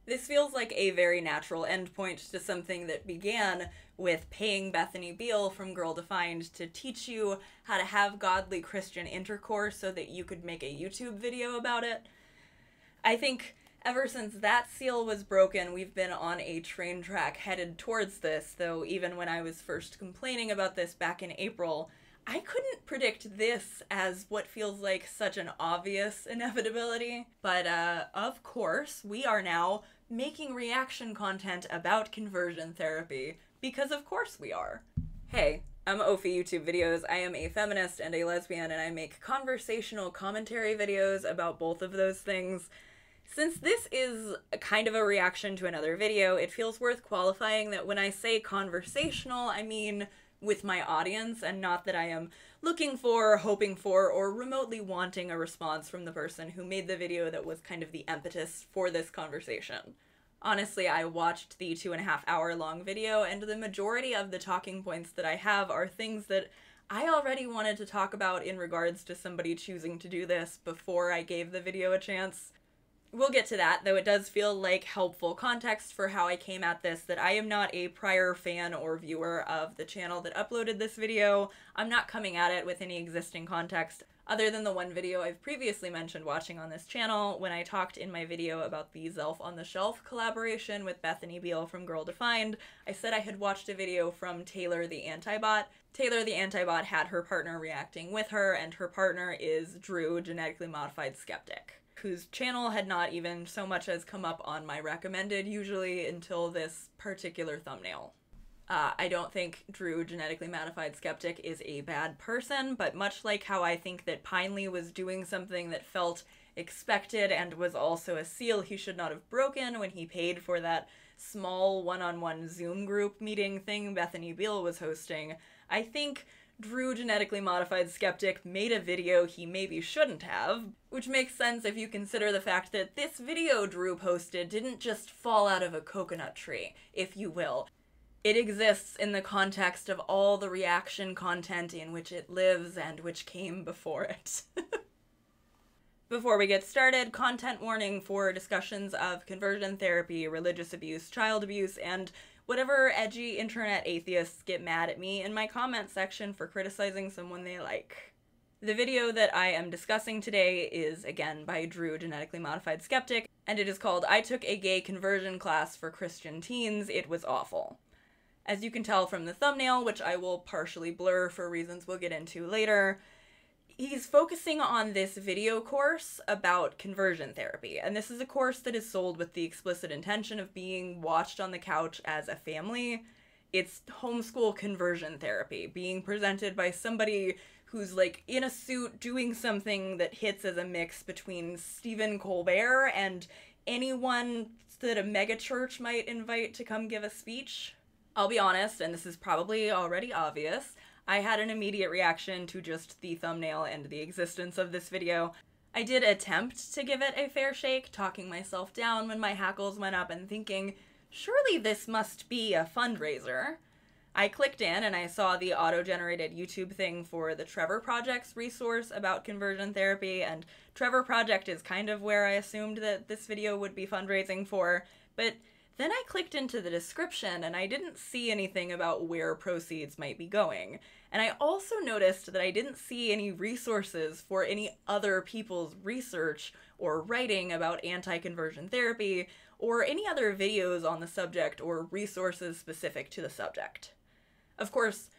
This feels like a very natural endpoint to something that began with paying Bethany Beal from Girl Defined to teach you how to have godly Christian intercourse so that you could make a YouTube video about it. I think ever since that seal was broken, we've been on a train track headed towards this, though even when I was first complaining about this back in April, I couldn't predict this as what feels like such an obvious inevitability. But, of course, we are now making reaction content about conversion therapy, because of course we are. Hey, I'm Ophi YouTube Videos. I am a feminist and a lesbian, and I make conversational commentary videos about both of those things. Since this is a kind of a reaction to another video, it feels worth qualifying that when I say conversational, I mean with my audience, and not that I am looking for, hoping for, or remotely wanting a response from the person who made the video that was kind of the impetus for this conversation. Honestly, I watched the 2.5-hour long video, and the majority of the talking points that I have are things that I already wanted to talk about in regards to somebody choosing to do this before I gave the video a chance. We'll get to that, though it does feel like helpful context for how I came at this, that I am not a prior fan or viewer of the channel that uploaded this video. I'm not coming at it with any existing context, other than the one video I've previously mentioned watching on this channel when I talked in my video about the Zelf on the Shelf collaboration with Bethany Beal from Girl Defined. I said I had watched a video from Taylor the Antibot. Taylor the Antibot had her partner reacting with her, and her partner is Drew, genetically modified skeptic, whose channel had not even so much as come up on my recommended usually until this particular thumbnail. I don't think Drew, genetically modified skeptic, is a bad person, but much like how I think that Pinely was doing something that felt expected and was also a seal he should not have broken when he paid for that small one-on-one Zoom group meeting thing Bethany Beal was hosting, I think Drew, genetically modified skeptic, made a video he maybe shouldn't have, which makes sense if you consider the fact that this video Drew posted didn't just fall out of a coconut tree, if you will. It exists in the context of all the reaction content in which it lives and which came before it. Before we get started, content warning for discussions of conversion therapy, religious abuse, child abuse, and whatever edgy internet atheists get mad at me in my comment section for criticizing someone they like. The video that I am discussing today is, again, by Drew, genetically modified skeptic, and it is called I Took a Gay Conversion Class for Christian Teens. It was awful. As you can tell from the thumbnail, which I will partially blur for reasons we'll get into later, he's focusing on this video course about conversion therapy, and this is a course that is sold with the explicit intention of being watched on the couch as a family. It's homeschool conversion therapy, being presented by somebody who's like in a suit doing something that hits as a mix between Stephen Colbert and anyone that a megachurch might invite to come give a speech. I'll be honest, and this is probably already obvious, I had an immediate reaction to just the thumbnail and the existence of this video. I did attempt to give it a fair shake, talking myself down when my hackles went up and thinking, surely this must be a fundraiser. I clicked in and I saw the auto-generated YouTube thing for the Trevor Project's resource about conversion therapy, and Trevor Project is kind of where I assumed that this video would be fundraising for, but then I clicked into the description and I didn't see anything about where proceeds might be going. And I also noticed that I didn't see any resources for any other people's research or writing about anti-conversion therapy, or any other videos on the subject or resources specific to the subject. Of course,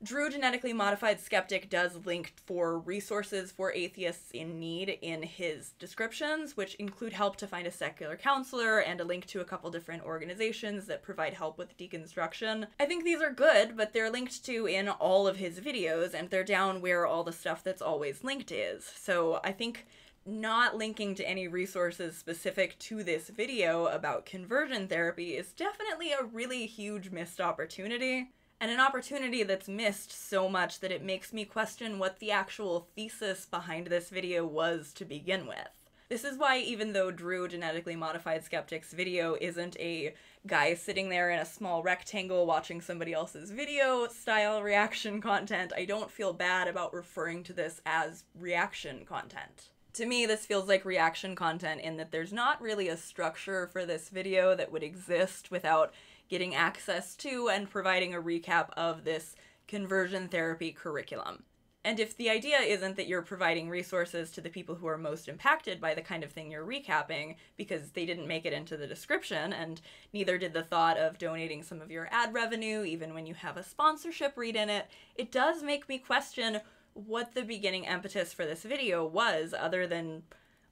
Drew, genetically modified skeptic, does link for resources for atheists in need in his descriptions, which include help to find a secular counselor and a link to a couple different organizations that provide help with deconstruction. I think these are good, but they're linked to in all of his videos, and they're down where all the stuff that's always linked is. So I think not linking to any resources specific to this video about conversion therapy is definitely a really huge missed opportunity. And an opportunity that's missed so much that it makes me question what the actual thesis behind this video was to begin with. This is why, even though Drew, genetically modified skeptic's video isn't a guy sitting there in a small rectangle watching somebody else's video style reaction content, I don't feel bad about referring to this as reaction content. To me, this feels like reaction content in that there's not really a structure for this video that would exist without getting access to and providing a recap of this conversion therapy curriculum. And if the idea isn't that you're providing resources to the people who are most impacted by the kind of thing you're recapping, because they didn't make it into the description, and neither did the thought of donating some of your ad revenue, even when you have a sponsorship read in it, it does make me question what the beginning impetus for this video was, other than,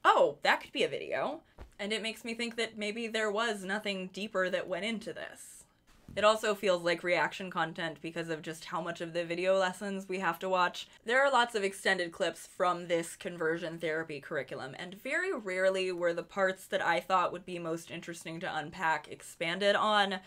oh, that could be a video. And it makes me think that maybe there was nothing deeper that went into this. It also feels like reaction content because of just how much of the video lessons we have to watch. There are lots of extended clips from this conversion therapy curriculum, and very rarely were the parts that I thought would be most interesting to unpack expanded on.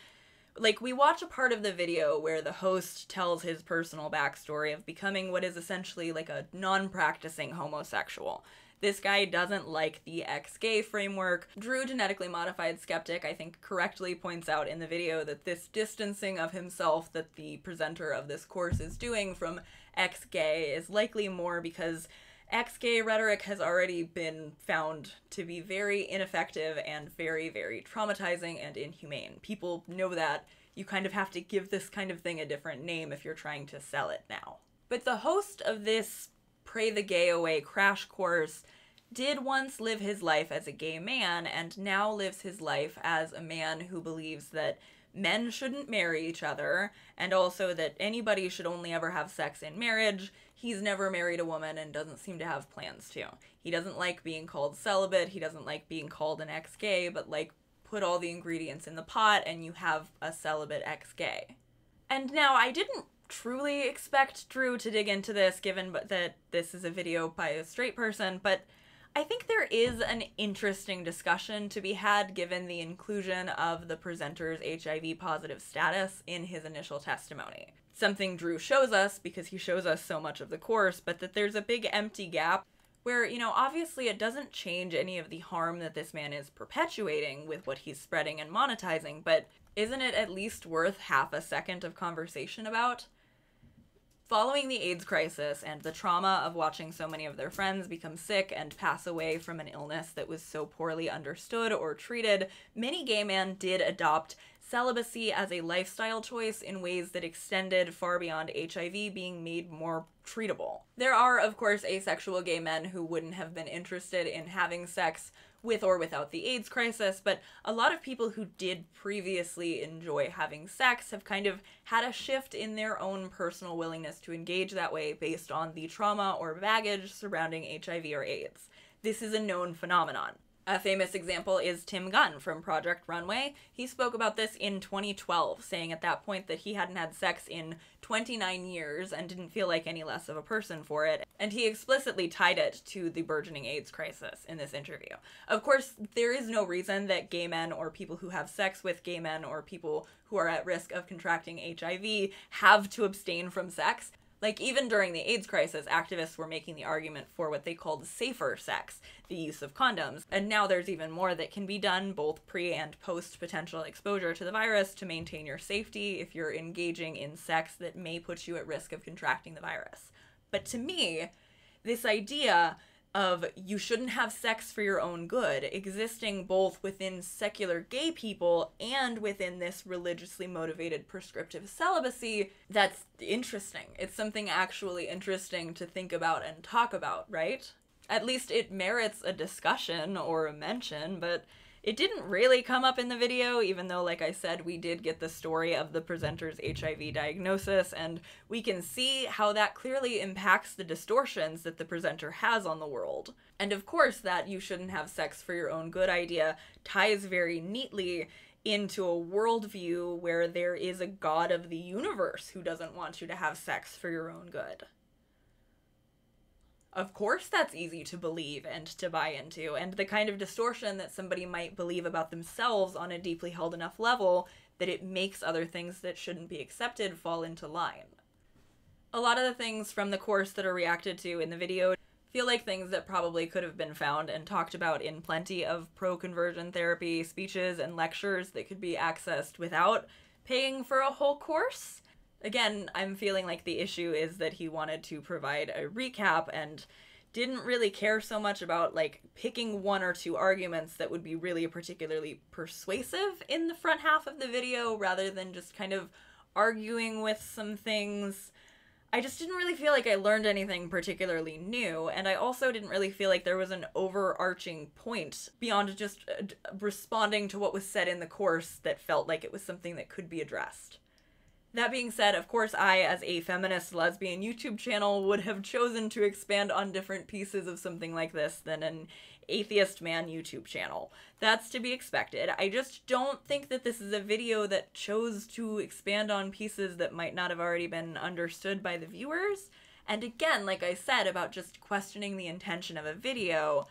Like, we watch a part of the video where the host tells his personal backstory of becoming what is essentially like a non-practicing homosexual. This guy doesn't like the ex-gay framework. Drew, Genetically Modified Skeptic, I think correctly points out in the video that this distancing of himself that the presenter of this course is doing from ex-gay is likely more because ex-gay rhetoric has already been found to be very ineffective and very, very traumatizing and inhumane. People know that. You kind of have to give this kind of thing a different name if you're trying to sell it now. But the host of this Pray the Gay Away crash course did once live his life as a gay man and now lives his life as a man who believes that men shouldn't marry each other and also that anybody should only ever have sex in marriage. He's never married a woman and doesn't seem to have plans to. He doesn't like being called celibate, he doesn't like being called an ex-gay, but like put all the ingredients in the pot and you have a celibate ex-gay. And now I didn't truly expect Drew to dig into this given that this is a video by a straight person, but I think there is an interesting discussion to be had given the inclusion of the presenter's HIV positive status in his initial testimony. Something Drew shows us because he shows us so much of the course, but that there's a big empty gap where, you know, obviously it doesn't change any of the harm that this man is perpetuating with what he's spreading and monetizing, but isn't it at least worth half a second of conversation about? Following the AIDS crisis and the trauma of watching so many of their friends become sick and pass away from an illness that was so poorly understood or treated, many gay men did adopt celibacy as a lifestyle choice in ways that extended far beyond HIV being made more treatable. There are, of course, asexual gay men who wouldn't have been interested in having sex with or without the AIDS crisis, but a lot of people who did previously enjoy having sex have kind of had a shift in their own personal willingness to engage that way based on the trauma or baggage surrounding HIV or AIDS. This is a known phenomenon. A famous example is Tim Gunn from Project Runway. He spoke about this in 2012, saying at that point that he hadn't had sex in 29 years and didn't feel like any less of a person for it. And he explicitly tied it to the burgeoning AIDS crisis in this interview. Of course, there is no reason that gay men or people who have sex with gay men or people who are at risk of contracting HIV have to abstain from sex. Like, even during the AIDS crisis, activists were making the argument for what they called safer sex, the use of condoms. And now there's even more that can be done, both pre and post potential exposure to the virus, to maintain your safety if you're engaging in sex that may put you at risk of contracting the virus. But to me, this idea of you shouldn't have sex for your own good, existing both within secular gay people and within this religiously motivated prescriptive celibacy, that's interesting. It's something actually interesting to think about and talk about, right? At least it merits a discussion or a mention, but it didn't really come up in the video, even though, like I said, we did get the story of the presenter's HIV diagnosis, and we can see how that clearly impacts the distortions that the presenter has on the world. And of course, that you shouldn't have sex for your own good idea ties very neatly into a worldview where there is a god of the universe who doesn't want you to have sex for your own good. Of course that's easy to believe and to buy into, and the kind of distortion that somebody might believe about themselves on a deeply held enough level that it makes other things that shouldn't be accepted fall into line. A lot of the things from the course that are reacted to in the video feel like things that probably could have been found and talked about in plenty of pro-conversion therapy speeches and lectures that could be accessed without paying for a whole course. Again, I'm feeling like the issue is that he wanted to provide a recap and didn't really care so much about like picking one or two arguments that would be really particularly persuasive in the front half of the video rather than just kind of arguing with some things. I just didn't really feel like I learned anything particularly new, and I also didn't really feel like there was an overarching point beyond just responding to what was said in the course that felt like it was something that could be addressed. That being said, of course, I, as a feminist lesbian YouTube channel, would have chosen to expand on different pieces of something like this than an atheist man YouTube channel. That's to be expected. I just don't think that this is a video that chose to expand on pieces that might not have already been understood by the viewers. And again, like I said about just questioning the intention of a video,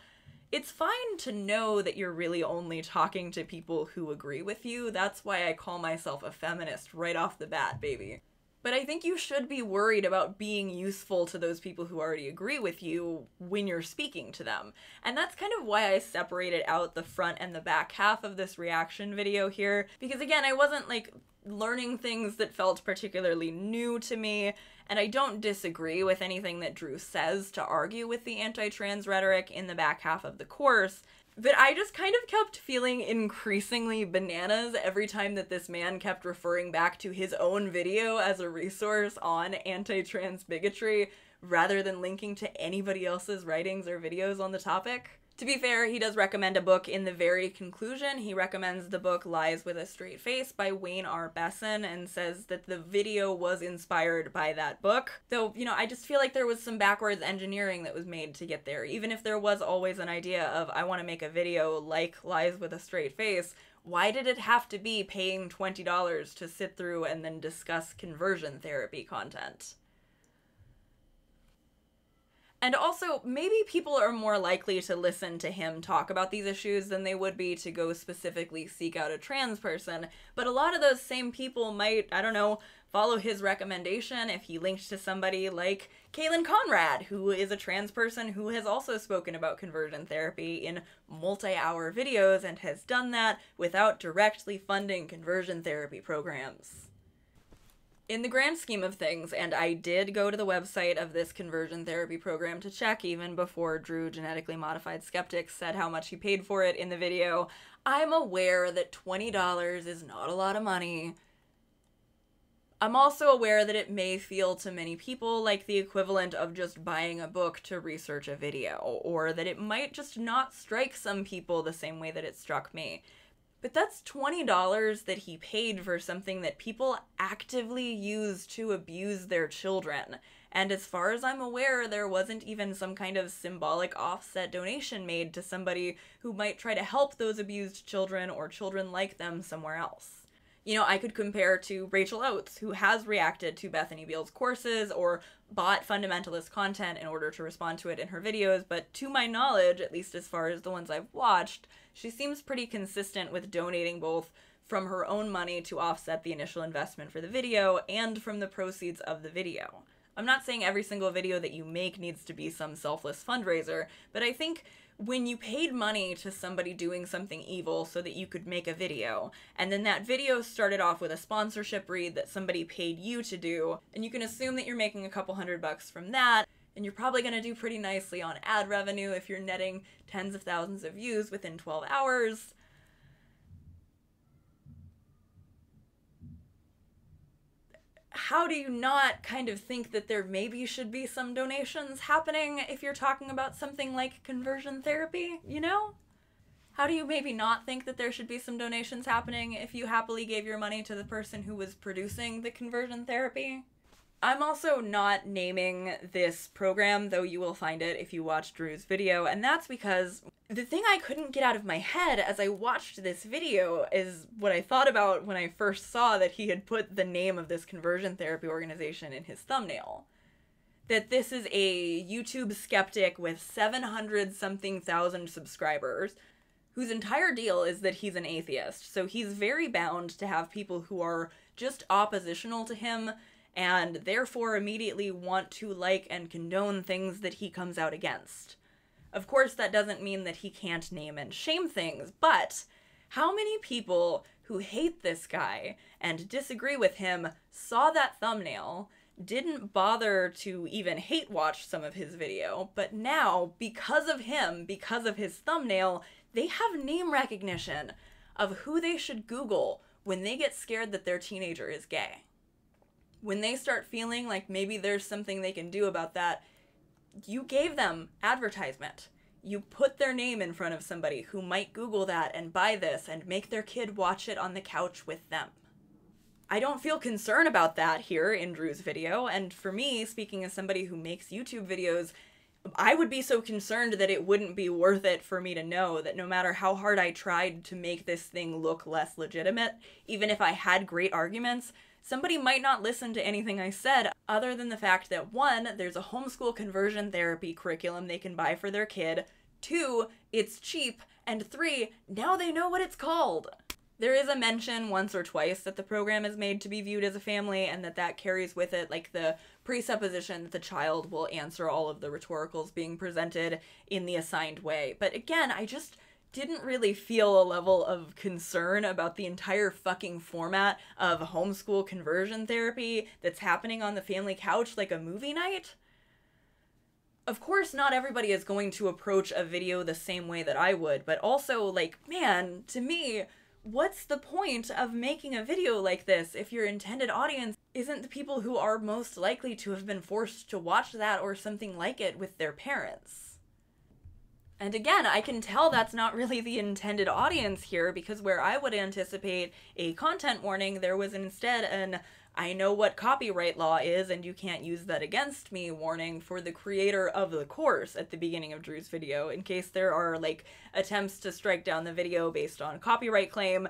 it's fine to know that you're really only talking to people who agree with you. That's why I call myself a feminist right off the bat, baby. But I think you should be worried about being useful to those people who already agree with you when you're speaking to them. And that's kind of why I separated out the front and the back half of this reaction video here. Because again, I wasn't like learning things that felt particularly new to me, and I don't disagree with anything that Drew says to argue with the anti-trans rhetoric in the back half of the course, but I just kind of kept feeling increasingly bananas every time that this man kept referring back to his own video as a resource on anti-trans bigotry rather than linking to anybody else's writings or videos on the topic. To be fair, he does recommend a book in the very conclusion. He recommends the book Lies with a Straight Face by Wayne R. Besson and says that the video was inspired by that book. Though, you know, I just feel like there was some backwards engineering that was made to get there. Even if there was always an idea of, I want to make a video like Lies with a Straight Face, why did it have to be paying $20 to sit through and then discuss conversion therapy content? And also, maybe people are more likely to listen to him talk about these issues than they would be to go specifically seek out a trans person. But a lot of those same people might, I don't know, follow his recommendation if he linked to somebody like Caelan Conrad, who is a trans person who has also spoken about conversion therapy in multi-hour videos and has done that without directly funding conversion therapy programs. In the grand scheme of things, and I did go to the website of this conversion therapy program to check even before Drew Genetically Modified Skeptics said how much he paid for it in the video, I'm aware that $20 is not a lot of money. I'm also aware that it may feel to many people like the equivalent of just buying a book to research a video, or that it might just not strike some people the same way that it struck me. But that's $20 that he paid for something that people actively use to abuse their children. And as far as I'm aware, there wasn't even some kind of symbolic offset donation made to somebody who might try to help those abused children or children like them somewhere else. You know, I could compare to Rachel Oates, who has reacted to Bethany Beal's courses or bought fundamentalist content in order to respond to it in her videos, but to my knowledge, at least as far as the ones I've watched, she seems pretty consistent with donating both from her own money to offset the initial investment for the video and from the proceeds of the video. I'm not saying every single video that you make needs to be some selfless fundraiser, but I think when you paid money to somebody doing something evil so that you could make a video, and then that video started off with a sponsorship read that somebody paid you to do, and you can assume that you're making a couple $100 from that, and you're probably going to do pretty nicely on ad revenue if you're netting tens of thousands of views within 12 hours. How do you not kind of think that there maybe should be some donations happening if you're talking about something like conversion therapy, you know? How do you maybe not think that there should be some donations happening if you happily gave your money to the person who was producing the conversion therapy? I'm also not naming this program, though you will find it if you watch Drew's video, and that's because the thing I couldn't get out of my head as I watched this video is what I thought about when I first saw that he had put the name of this conversion therapy organization in his thumbnail. That this is a YouTube skeptic with 700-something thousand subscribers, whose entire deal is that he's an atheist, so he's very bound to have people who are just oppositional to him and therefore immediately want to like and condone things that he comes out against. Of course, that doesn't mean that he can't name and shame things, but how many people who hate this guy and disagree with him saw that thumbnail didn't bother to even hate watch some of his video, but now, because of him, because of his thumbnail, they have name recognition of who they should Google when they get scared that their teenager is gay. When they start feeling like maybe there's something they can do about that, you gave them advertisement. You put their name in front of somebody who might Google that and buy this and make their kid watch it on the couch with them. I don't feel concern about that here in Drew's video, and for me, speaking as somebody who makes YouTube videos, I would be so concerned that it wouldn't be worth it for me to know that no matter how hard I tried to make this thing look less legitimate, even if I had great arguments, somebody might not listen to anything I said other than the fact that 1, there's a homeschool conversion therapy curriculum they can buy for their kid, 2, it's cheap, and 3, now they know what it's called. There is a mention once or twice that the program is made to be viewed as a family and that carries with it like the presupposition that the child will answer all of the rhetoricals being presented in the assigned way. But again, I just didn't really feel a level of concern about the entire fucking format of homeschool conversion therapy that's happening on the family couch like a movie night. Of course, not everybody is going to approach a video the same way that I would, but also, like, man, to me, what's the point of making a video like this if your intended audience isn't the people who are most likely to have been forced to watch that or something like it with their parents? And again, I can tell that's not really the intended audience here, because where I would anticipate a content warning, there was instead an "I know what copyright law is and you can't use that against me" warning for the creator of the course at the beginning of Drew's video, in case there are, like, attempts to strike down the video based on copyright claim.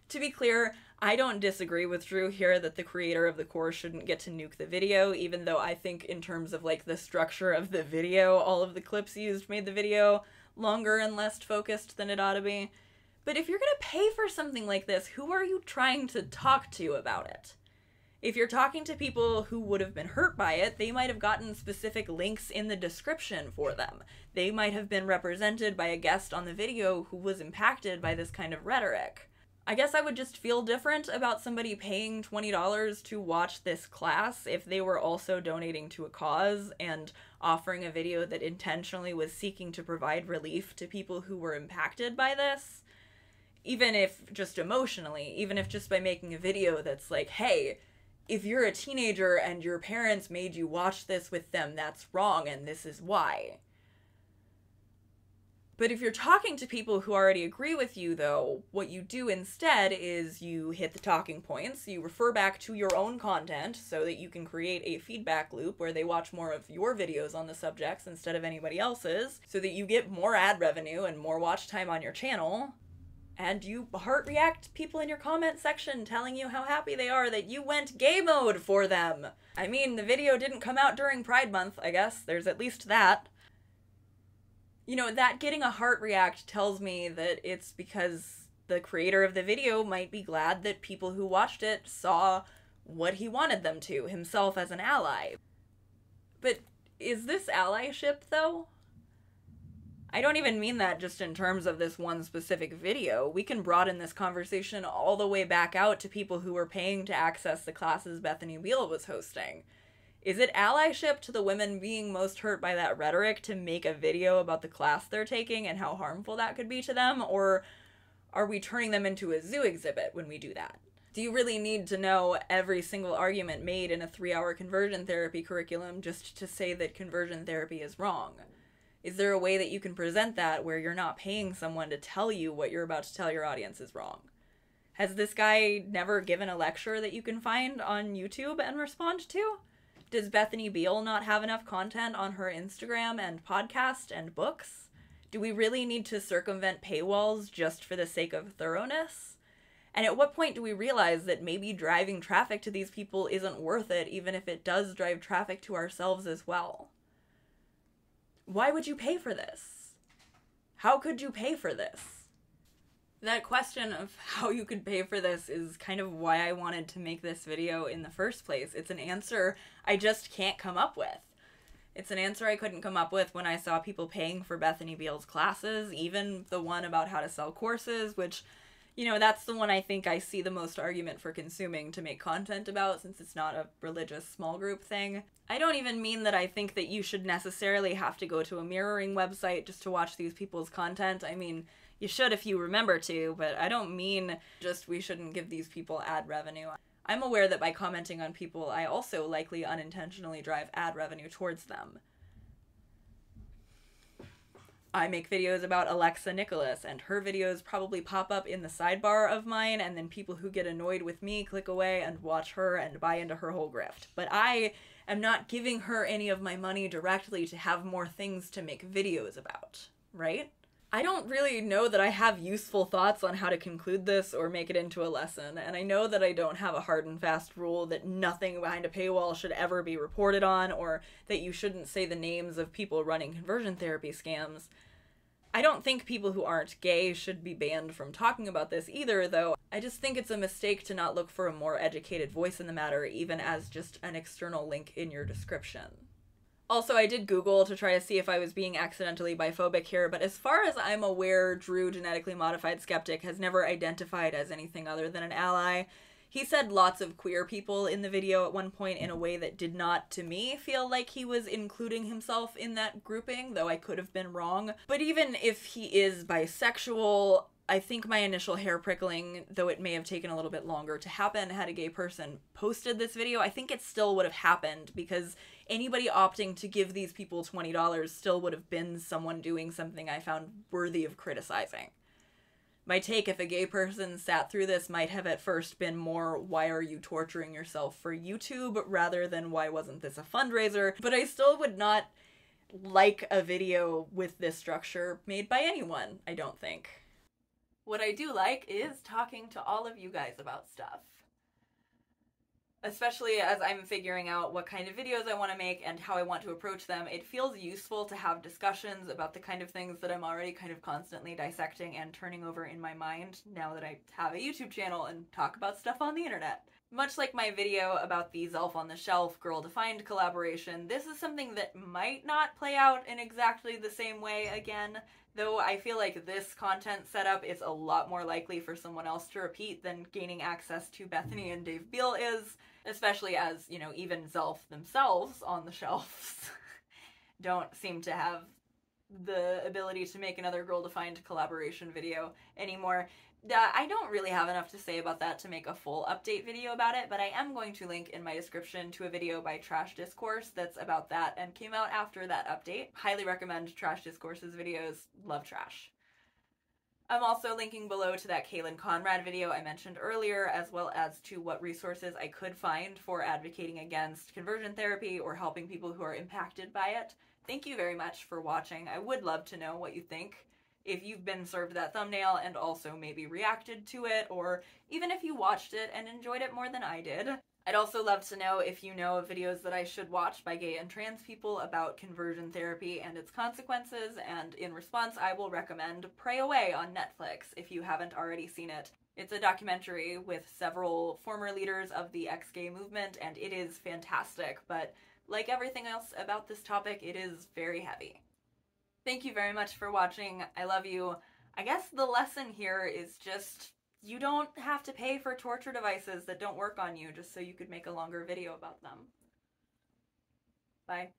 To be clear, I don't disagree with Drew here that the creator of the course shouldn't get to nuke the video, even though I think in terms of, like, the structure of the video, all of the clips used made the video longer and less focused than it ought to be. But if you're gonna pay for something like this, who are you trying to talk to about it? If you're talking to people who would have been hurt by it, they might have gotten specific links in the description for them. They might have been represented by a guest on the video who was impacted by this kind of rhetoric. I guess I would just feel different about somebody paying $20 to watch this class if they were also donating to a cause and offering a video that intentionally was seeking to provide relief to people who were impacted by this. Even if just emotionally, even if just by making a video that's like, hey, if you're a teenager and your parents made you watch this with them, that's wrong and this is why. But if you're talking to people who already agree with you, though, what you do instead is you hit the talking points, you refer back to your own content so that you can create a feedback loop where they watch more of your videos on the subjects instead of anybody else's, so that you get more ad revenue and more watch time on your channel. And you heart react people in your comment section telling you how happy they are that you went gay mode for them. I mean, the video didn't come out during Pride Month, I guess. There's at least that. You know, that getting a heart react tells me that it's because the creator of the video might be glad that people who watched it saw what he wanted them to, himself as an ally. But is this allyship, though? I don't even mean that just in terms of this one specific video. We can broaden this conversation all the way back out to people who were paying to access the classes Bethany Beal was hosting. Is it allyship to the women being most hurt by that rhetoric to make a video about the class they're taking and how harmful that could be to them? Or are we turning them into a zoo exhibit when we do that? Do you really need to know every single argument made in a 3-hour conversion therapy curriculum just to say that conversion therapy is wrong? Is there a way that you can present that where you're not paying someone to tell you what you're about to tell your audience is wrong? Has this guy never given a lecture that you can find on YouTube and respond to? Does Bethany Beal not have enough content on her Instagram and podcast and books? Do we really need to circumvent paywalls just for the sake of thoroughness? And at what point do we realize that maybe driving traffic to these people isn't worth it, even if it does drive traffic to ourselves as well? Why would you pay for this? How could you pay for this? That question of how you could pay for this is kind of why I wanted to make this video in the first place. It's an answer I just can't come up with. It's an answer I couldn't come up with when I saw people paying for Bethany Beal's classes, even the one about how to sell courses, which, You know, that's the one I think I see the most argument for consuming to make content about, since it's not a religious small group thing. I don't even mean that I think that you should necessarily have to go to a mirroring website just to watch these people's content. I mean, you should if you remember to, but I don't mean just we shouldn't give these people ad revenue. I'm aware that by commenting on people, I also likely unintentionally drive ad revenue towards them. I make videos about Alexa Nicholas, and her videos probably pop up in the sidebar of mine, and then people who get annoyed with me click away and watch her and buy into her whole grift. But I am not giving her any of my money directly to have more things to make videos about, right? I don't really know that I have useful thoughts on how to conclude this or make it into a lesson, and I know that I don't have a hard and fast rule that nothing behind a paywall should ever be reported on, or that you shouldn't say the names of people running conversion therapy scams. I don't think people who aren't gay should be banned from talking about this either, though. I just think it's a mistake to not look for a more educated voice in the matter, even as just an external link in your description. Also, I did Google to try to see if I was being accidentally biphobic here, but as far as I'm aware, Drew Genetically Modified Skeptic has never identified as anything other than an ally. He said lots of queer people in the video at one point in a way that did not, to me, feel like he was including himself in that grouping, though I could have been wrong. But even if he is bisexual, I think my initial hair prickling, though it may have taken a little bit longer to happen had a gay person posted this video, I think it still would have happened, because anybody opting to give these people $20 still would have been someone doing something I found worthy of criticizing. My take, if a gay person sat through this, might have at first been more, why are you torturing yourself for YouTube, rather than why wasn't this a fundraiser? But I still would not like a video with this structure made by anyone, I don't think. What I do like is talking to all of you guys about stuff. Especially as I'm figuring out what kind of videos I want to make and how I want to approach them, it feels useful to have discussions about the kind of things that I'm already kind of constantly dissecting and turning over in my mind now that I have a YouTube channel and talk about stuff on the internet. Much like my video about the Zelf on the Shelf Girl Defined collaboration, this is something that might not play out in exactly the same way again, though I feel like this content setup is a lot more likely for someone else to repeat than gaining access to Bethany and Dave Beale is, especially as, you know, even Zelf themselves on the shelves don't seem to have the ability to make another Girl Defined collaboration video anymore. I don't really have enough to say about that to make a full update video about it, but I am going to link in my description to a video by Trash Discourse that's about that and came out after that update. Highly recommend Trash Discourse's videos. Love trash. I'm also linking below to that Caelan Conrad video I mentioned earlier, as well as to what resources I could find for advocating against conversion therapy or helping people who are impacted by it. Thank you very much for watching. I would love to know what you think. If you've been served that thumbnail and also maybe reacted to it, or even if you watched it and enjoyed it more than I did. I'd also love to know if you know of videos that I should watch by gay and trans people about conversion therapy and its consequences, and in response I will recommend Pray Away on Netflix if you haven't already seen it. It's a documentary with several former leaders of the ex-gay movement, and it is fantastic, but like everything else about this topic, it is very heavy. Thank you very much for watching. I love you. I guess the lesson here is just, you don't have to pay for torture devices that don't work on you just so you could make a longer video about them. Bye.